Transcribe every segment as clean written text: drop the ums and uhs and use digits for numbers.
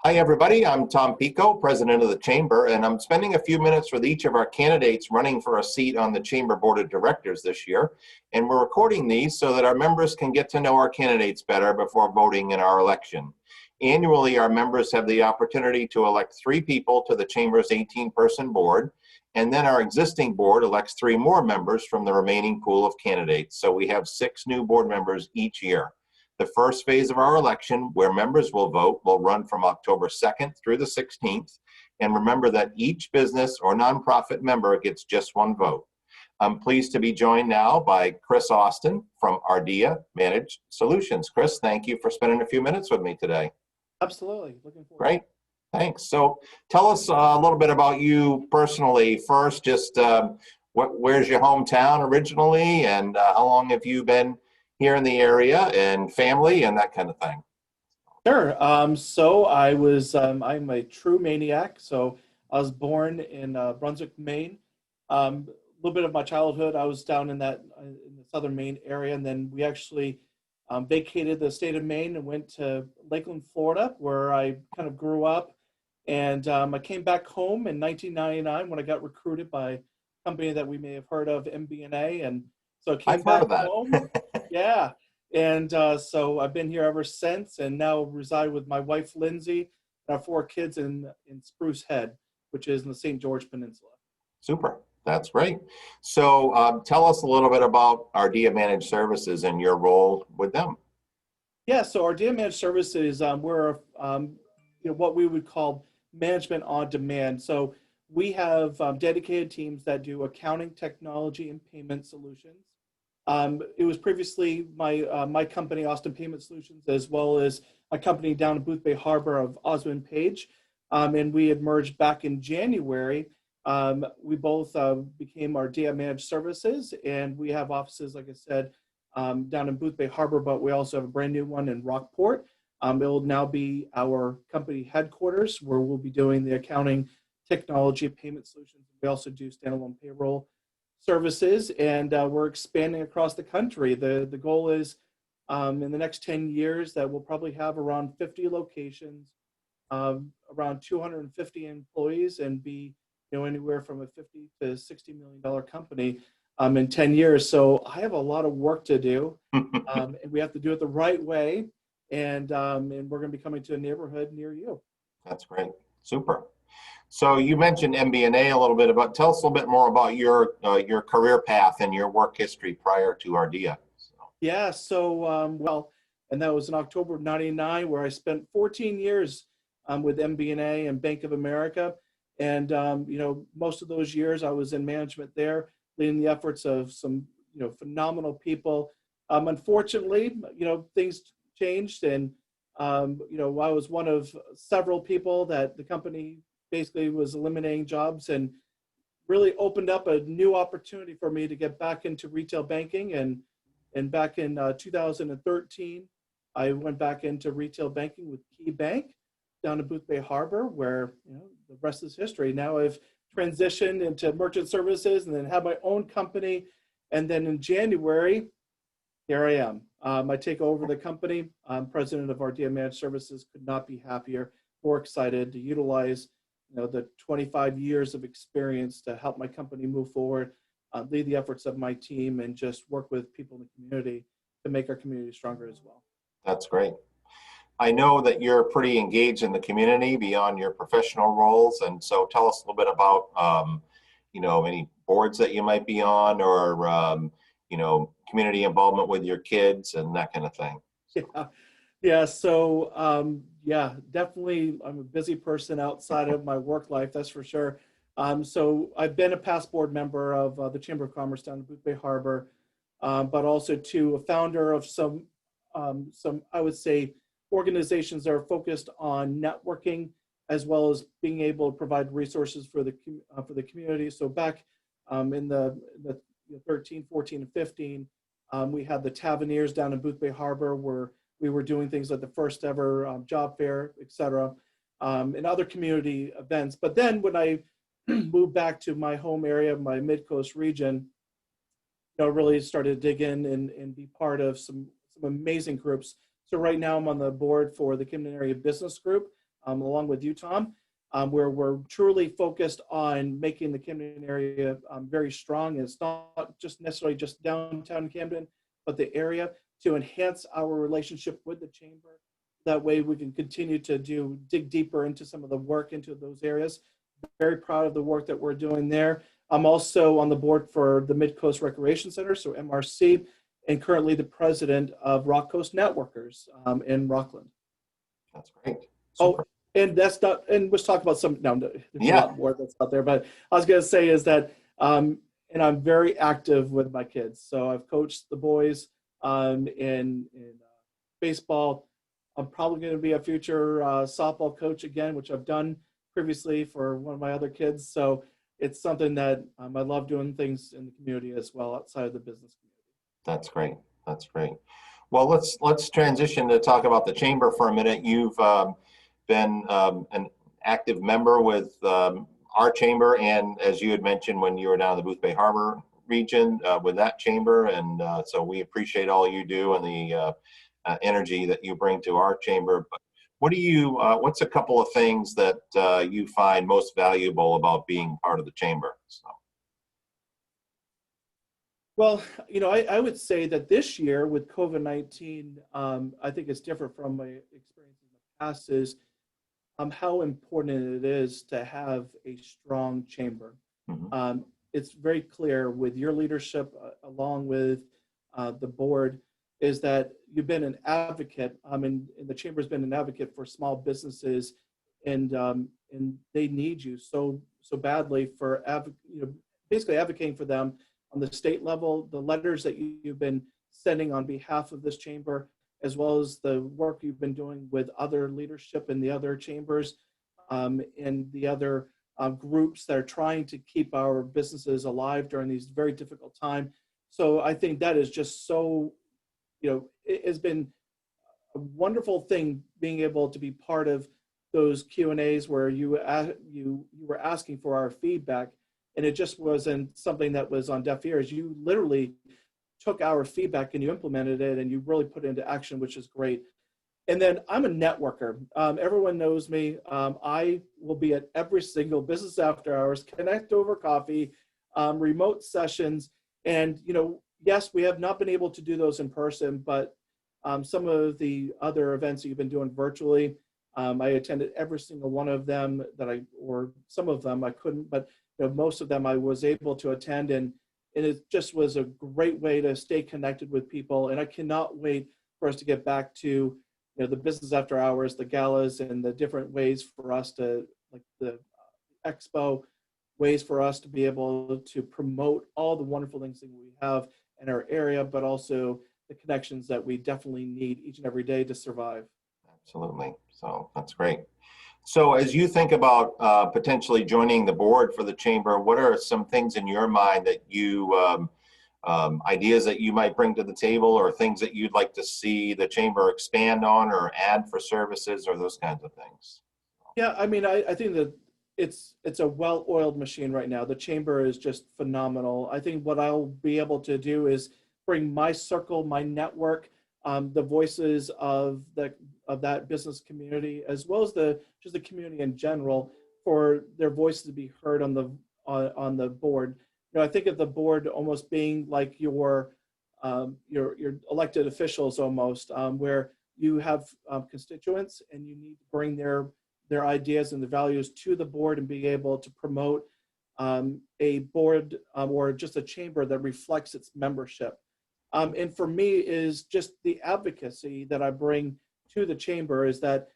Hi, everybody. I'm Tom Pico, president of the Chamber, and I'm spending a few minutes with each of our candidates running for a seat on the Chamber Board of Directors this year. And we're recording these so that our members can get to know our candidates better before voting in our election. Annually, our members have the opportunity to elect 3 people to the Chamber's 18-person board, and then our existing board elects 3 more members from the remaining pool of candidates. So we have 6 new board members each year. The first phase of our election, where members will vote, will run from October 2nd through the 16th. And remember that each business or nonprofit member gets just 1 vote. I'm pleased to be joined now by Chris Austin from Ardiah Managed Solutions. Chris, thank you for spending a few minutes with me today. Absolutely. Looking forward. Great. Thanks. So tell us a little bit about you personally. First, just where's your hometown originally, and how long have you been here in the area, and family and that kind of thing? Sure. So I'm a true maniac. So I was born in Brunswick, Maine. A little bit of my childhood, I was down in the southern Maine area, and then we actually vacated the state of Maine and went to Lakeland, Florida, where I kind of grew up. And I came back home in 1999 when I got recruited by a company that we may have heard of, MBNA, and so I came I've heard back of home. that. Yeah. And so I've been here ever since, and now reside with my wife, Lindsay, and our 4 kids in Spruce Head, which is in the St. George Peninsula. Super. That's great. So tell us a little bit about Ardiah Managed Services and your role with them. Yeah, so Ardiah Managed Services, we're what we would call management on demand. So we have dedicated teams that do accounting, technology, and payment solutions. It was previously my company, Austin Payment Solutions, as well as a company down in Booth Bay Harbor of Osmond Page. And we had merged back in January. We both became Ardiah Managed Services, and we have offices, like I said, down in Booth Bay Harbor, but we also have a brand new one in Rockport. It will now be our company headquarters, where we'll be doing the accounting, technology, payment solutions. We also do standalone payroll services, and we're expanding across the country. The goal is in the next 10 years that we'll probably have around 50 locations, around 250 employees, and be anywhere from a 50 to $60 million company in 10 years. So I have a lot of work to do, and we have to do it the right way. And we're going to be coming to a neighborhood near you. That's great. Super. So you mentioned MBNA a little bit. Tell us a little bit more about your career path and your work history prior to Ardiah. Yeah, so and that was in October of '99, where I spent 14 years with MBNA and Bank of America, and most of those years I was in management there, leading the efforts of some phenomenal people. Unfortunately, things changed, and I was one of several people that the company basically was eliminating jobs, and really opened up a new opportunity for me to get back into retail banking. And back in 2013, I went back into retail banking with Key Bank down in Booth Bay Harbor, where the rest is history. Now I've transitioned into merchant services and then have my own company. And then in January, here I am. I take over the company. I'm president of Ardiah Managed Services. Could not be happier, more excited to utilize the 25 years of experience to help my company move forward, lead the efforts of my team, and just work with people in the community to make our community stronger as well. That's great. I know that you're pretty engaged in the community beyond your professional roles, and so tell us a little bit about any boards that you might be on, or community involvement with your kids and that kind of thing. Yeah. So definitely, I'm a busy person outside of my work life, that's for sure. So I've been a past board member of the Chamber of Commerce down in Booth Bay Harbor, but also a founder of some I would say organizations that are focused on networking, as well as being able to provide resources for the community. So back in the 13, 14, and 15, we had the Taverniers down in Booth Bay Harbor, where we were doing things like the first ever job fair, et cetera, and other community events. But then when I moved back to my home area, my Mid-Coast region, really started to dig in and be part of some amazing groups. So right now I'm on the board for the Camden Area Business Group. along with you, Tom, where we're truly focused on making the Camden area very strong. And it's not just necessarily just downtown Camden, but the area, to enhance our relationship with the chamber. That way we can continue to dig deeper into some of the work into those areas. Very proud of the work that we're doing there. I'm also on the board for the Mid-Coast Recreation Center, so MRC, and currently the president of Rock Coast Networkers in Rockland. That's great. Super. Oh, and that's not, and let's talk about some, no, there's a lot more that's out there, but I was going to say is that, and I'm very active with my kids. So I've coached the boys in baseball. I'm probably going to be a future softball coach again, which I've done previously for one of my other kids. So it's something that I love doing things in the community as well, outside of the business community. That's great. That's great. Well, let's transition to talk about the chamber for a minute. You've been an active member with our chamber, and as you had mentioned when you were down in the Booth Bay Harbor region with that chamber, and so we appreciate all you do and the energy that you bring to our chamber. But what do you? What's a couple of things that you find most valuable about being part of the chamber? So. Well, I would say that this year with COVID-19, I think it's different from my experience in the past, is how important it is to have a strong chamber. Mm-hmm. It's very clear with your leadership, along with the board, is that you've been an advocate, and the chamber's been an advocate for small businesses, and they need you so badly for basically advocating for them on the state level. The letters that you've been sending on behalf of this chamber, as well as the work you've been doing with other leadership in the other chambers and the other groups that are trying to keep our businesses alive during these very difficult times. So I think that is just so, it has been a wonderful thing being able to be part of those Q&As where you were asking for our feedback, and it just wasn't something that was on deaf ears. You literally took our feedback and you implemented it, and you really put it into action, which is great. And then I'm a networker. Everyone knows me. I will be at every single business after hours, connect over coffee, remote sessions. And, yes, we have not been able to do those in person, but some of the other events that you've been doing virtually, I attended every single one of them or some of them I couldn't, but most of them I was able to attend, and it just was a great way to stay connected with people. And I cannot wait for us to get back to the business after hours, the galas, and the different ways for us to, like the expo, ways for us to be able to promote all the wonderful things that we have in our area, but also the connections that we definitely need each and every day to survive. Absolutely. So that's great. So as you think about potentially joining the board for the chamber, what are some things in your mind that you, ideas that you might bring to the table, or things that you'd like to see the chamber expand on or add for services, or those kinds of things? Yeah, I mean, I think that it's a well-oiled machine right now. The chamber is just phenomenal. I think what I'll be able to do is bring my circle, my network, the voices of that business community, as well as just the community in general, for their voices to be heard on the board. I think of the board almost being like your elected officials almost, where you have constituents and you need to bring their ideas and the values to the board and be able to promote a board or just a chamber that reflects its membership. And for me is just the advocacy that I bring to the chamber, is that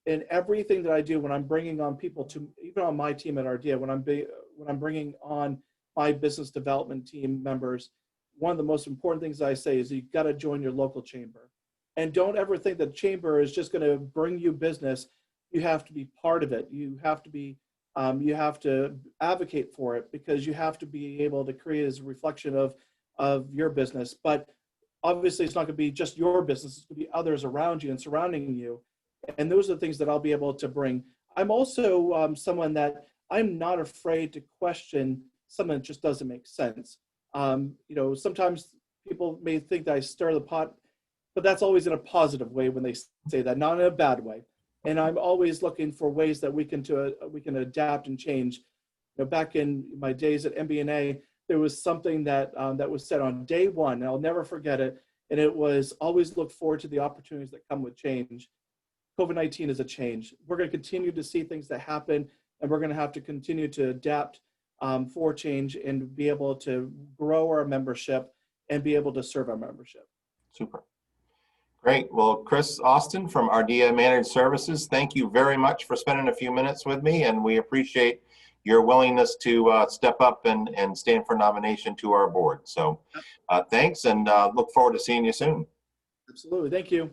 in everything that I do, when I'm bringing on people to, even on my team at Ardiah, when I'm bringing on my business development team members, one of the most important things I say is you've got to join your local chamber. And don't ever think that chamber is just going to bring you business. You have to be part of it. You have to advocate for it, because you have to be able to create as a reflection of your business. But obviously it's not going to be just your business, it's going to be others around you and surrounding you. And those are the things that I'll be able to bring. I'm also someone that I'm not afraid to question something that just doesn't make sense. Sometimes people may think that I stir the pot, but that's always in a positive way when they say that, not in a bad way. And I'm always looking for ways that we can adapt and change. Back in my days at MBNA, there was something that that was said on day one, and I'll never forget it. And it was always look forward to the opportunities that come with change. COVID-19 is a change. We're going to continue to see things that happen, and we're going to have to continue to adapt for change and be able to grow our membership and be able to serve our membership. Super. Great. Well, Chris Austin from Ardiah Managed Services, thank you very much for spending a few minutes with me, and we appreciate your willingness to step up and stand for nomination to our board. So thanks, and look forward to seeing you soon. Absolutely. Thank you.